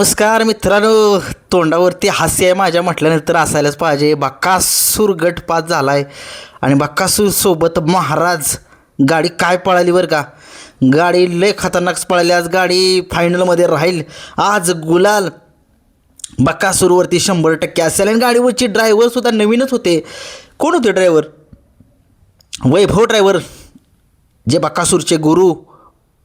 नमस्कार मित्रांनो, तोंडावरती हास्य आहे माझ्या म्हटल्यानंतर असायलाच पाहिजे. बकासूर गट पास झालाय आणि बकासूर सोबत महाराज गाडी काय पळाली बरं का. गाडी लय खतरनाक पळाली. आज गाडी फायनलमध्ये राहील. आज गुलाल बकासूरवरती 100% असेल. आणि गाडीवरची ड्रायव्हरसुद्धा नवीनच होते. कोण होते ड्रायव्हर? वैभव ड्रायव्हर, जे बकासूरचे गुरु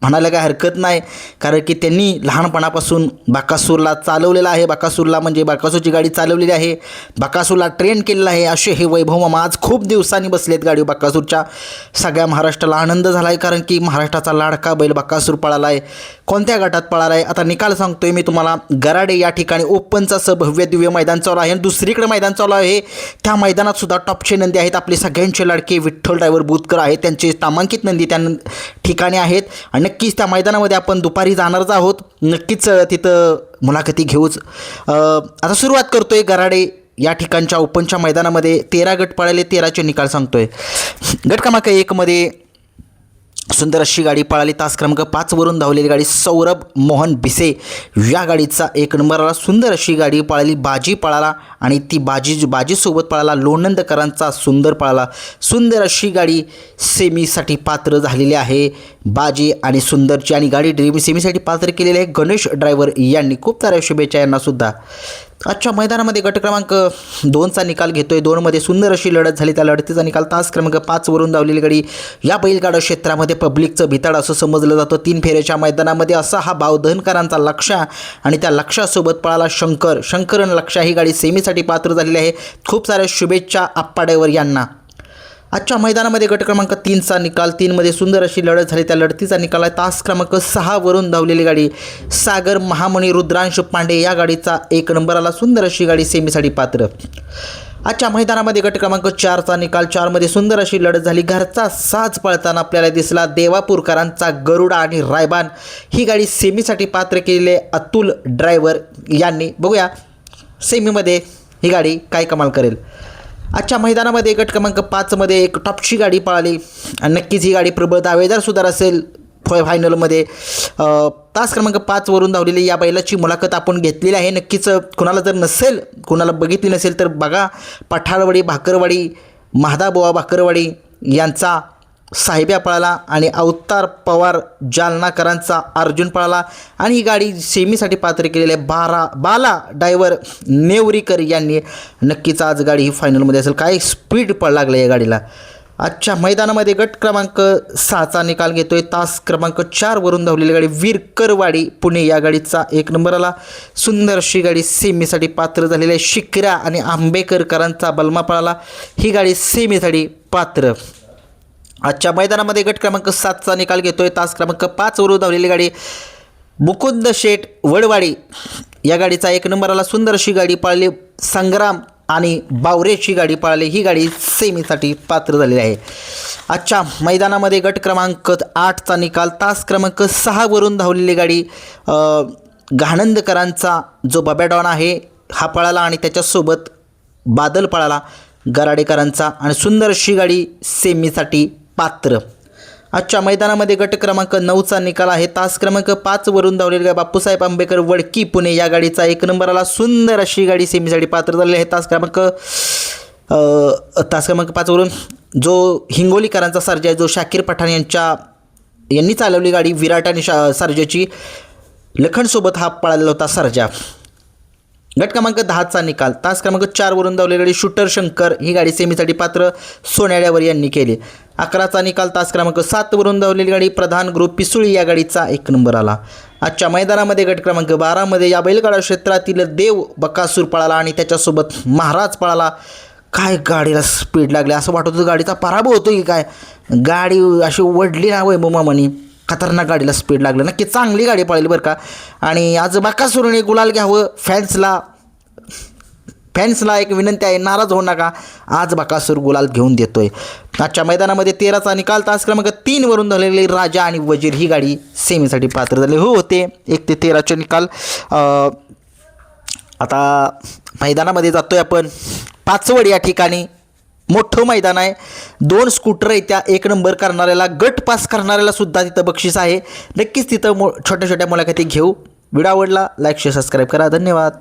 म्हणायला काय हरकत नाही, कारण की त्यांनी लहानपणापासून बकासूरला चालवलेलं आहे. बकासूरला म्हणजे बकासूरची गाडी चालवलेली आहे, बकासूरला ट्रेन केलेलं आहे. असे हे वैभव मामा आज खूप दिवसांनी बसलेत गाडी बकासूरच्या. सगळ्या महाराष्ट्राला आनंद झाला आहे, कारण की महाराष्ट्राचा लाडका बैल बकासूर पळाला आहे. कोणत्या गटात पळाला आहे आता निकाल सांगतोय मी तुम्हाला. गराडे या ठिकाणी ओपनचा भव्य दिव्य मैदान चालू आहे आणि दुसरीकडे मैदान चालू आहे. त्या मैदानात सुद्धा टॉपचे नंदी आहेत. आपले सगळ्यांचे लाडके विठ्ठल ड्रायव्हर बुतकर आहेत, त्यांचे नामांकित नंदी त्या ठिकाणी आहेत. आणि नक्कीच त्या मैदानामध्ये आपण दुपारी जाणारच आहोत. नक्कीच तिथं मुलाखती घेऊच. आता सुरुवात करतोय गराडे या ठिकाणच्या ओपनच्या मैदानामध्ये. 13 गट पळाले, 13चे निकाल सांगतोय. गट क्रमांक 1 मध्ये सुंदर अशी गाडी पळाली. तास क्रमांक 5 वरून धावलेली गाडी सौरभ मोहन भिसे या गाडीचा 1 नंबरला सुंदर अशी गाडी पळाली. बाजी पळाला आणि ती बाजीसोबत पळाला लोणंदकरांचा सुंदर पळाला. सुंदर अशी गाडी सेमीसाठी पात्र झालेली आहे बाजी आणि सुंदरची. आणि गाडी ड्रीम सेमीसाठी पात्र केलेली आहे गणेश ड्रायव्हर यांनी. खूप साऱ्या शुभेच्छा यांनासुद्धा. आजच्या मैदानामध्ये गट क्रमांक 2चा निकाल घेतोय. 2मध्ये सुंदर अशी लढत झाली. त्या लढतीचा निकाल तास क्रमांक 5 वरून धावलेली गाडी. या बैलगाडा क्षेत्रामध्ये पब्लिकचं भिताड असं समजलं जातं. 3 फेऱ्याच्या मैदानामध्ये असा हा भावधनकरांचा लक्ष्य आणि त्या लक्ष्यासोबत पळाला शंकर आणि लक्ष्य. ही गाडी सेमीसाठी पात्र झालेली आहे. खूप साऱ्या शुभेच्छा आप्पा ड्रायव्हर यांना. आजच्या मैदानामध्ये गट क्रमांक 3चा निकाल. 3मध्ये सुंदर अशी लढत झाली. त्या लढतीचा निकाल आहे तास क्रमांक 6 वरून धावलेली गाडी सागर महामणी रुद्रांश पांडे या गाडीचा 1 नंबरला सुंदर अशी गाडी सेमीसाठी पात्र. आजच्या मैदानामध्ये गट क्रमांक 4चा निकाल. 4मध्ये सुंदर अशी लढत झाली. घरचा साज पळताना आपल्याला दिसला देवापूरकरांचा गरुडा आणि रायबान. ही गाडी सेमीसाठी पात्र केलेले अतुल ड्रायव्हर यांनी. बघूया सेमीमध्ये ही गाडी काय कमाल करेल. आजच्या मैदानामध्ये गट क्रमांक 5मध्ये एक टॉपची गाडी पळाली आणि नक्कीच ही गाडी प्रबळ दावेदारसुद्धा असेल फायनलमध्ये. तास क्रमांक 5 वरून धावलेली या बैलाची मुलाखत आपण घेतलेली आहे. नक्कीच कुणाला बघितली नसेल तर बघा. पठारवाडी भाकरवाडी महादाबुवा भाकरवाडी यांचा साहेब्या पळाला आणि अवतार पवार जालनाकरांचा अर्जुन पळाला. आणि ही गाडी सेमीसाठी पात्र केलेली आहे बाला ड्रायव्हर नेवरीकर यांनी. नक्कीच आज गाडी ही फायनलमध्ये असेल. काय स्पीड लागलं या गाडीला. आजच्या मैदानामध्ये गट क्रमांक 6चा निकाल घेतोय. तास क्रमांक 4 वरून धावलेली गाडी विरकरवाडी पुणे या गाडीचा 1 नंबरला सुंदर अशी गाडी सेमीसाठी पात्र झालेली आहे. शिकऱ्या आणि आंबेकरकरांचा बलमा पळाला. ही गाडी सेमीसाठी पात्र. आजच्या मैदानामध्ये गट क्रमांक 7चा निकाल घेतोय. तास क्रमांक 5 वरून धावलेली गाडी मुकुंद शेठ वडवाडी या गाडीचा 1 नंबरला सुंदर अशी गाडी पळाली. संग्राम आणि बावरेची गाडी पळाली. ही गाडी सेमीसाठी पात्र झालेली आहे. आजच्या मैदानामध्ये गट क्रमांक 8चा निकाल. तास क्रमांक 6 वरून धावलेली गाडी घाणंदकरांचा जो बब्याडॉन आहे हा पळाला आणि त्याच्यासोबत बादल पळाला गराडेकरांचा. आणि सुंदर अशी गाडी सेमीसाठी पात्र. आजच्या मैदानामध्ये गट क्रमांक 9चा निकाल आहे. तास क्रमांक 5 वरून धावलेली गाडी बापूसाहेब आंबेकर वडकी पुणे या गाडीचा 1 नंबरला सुंदर अशी गाडी सेमीसाठी पात्र झालेली आहे. तास क्रमांक 5 वरून जो हिंगोलीकरांचा सर्जा आहे, जो शाकीर पठाण यांनी चालवली गाडी विराट आणि सर्जाची लखनसोबत हा पळालेला होता सर्जा. गट क्रमांक 10चा निकाल. तास क्रमांक 4 वरून धावलेली गाडी शूटर शंकर ही गाडी सेमीसाठी पात्र सोन्याड्यावर यांनी केली. 11चा निकाल. तास क्रमांक 7 वरून धावलेली गाडी प्रधान ग्रुप पिसुळी या गाडीचा 1 नंबर आला. आजच्या मैदानामध्ये गट क्रमांक 12मध्ये या बैलगाडा क्षेत्रातील देव बकासूर पळाला आणि त्याच्यासोबत महाराज पळाला. काय गाडीला स्पीड लागली, असं वाटत होतं गाडीचा पराभव होतो की काय. गाडी अशी ओढली ना वैभव मामानी. खतरनाक गाडीला स्पीड लागलं. नक्की चांगली गाडी पळाली बरं का. आणि आज बकासूरने गुलाल घ्यावं. फॅन्सला एक विनंती आहे, नाराज होऊ नका. आज बकासूर गुलाल घेऊन देतोय. आजच्या मैदानामध्ये 13चा निकाल. तास क्रमांक 3 वरून झालेली राजा आणि वजीर ही गाडी सेमीसाठी पात्र झाले होते. 1 ते 13चे निकाल. आता मैदानामध्ये जातोय आपण. पाचवड या ठिकाणी मोठं मैदान आहे. 2 स्कूटर आहेत. त्या 1 नंबर करणाऱ्याला गट पास करणाऱ्याला सुद्धा तिथं बक्षीस आहे. नक्कीच तिथं छोट्या छोट्या मुलाखती घेऊ. व्हिडिओ आवडला लाईक शेअर सबस्क्राईब करा. धन्यवाद.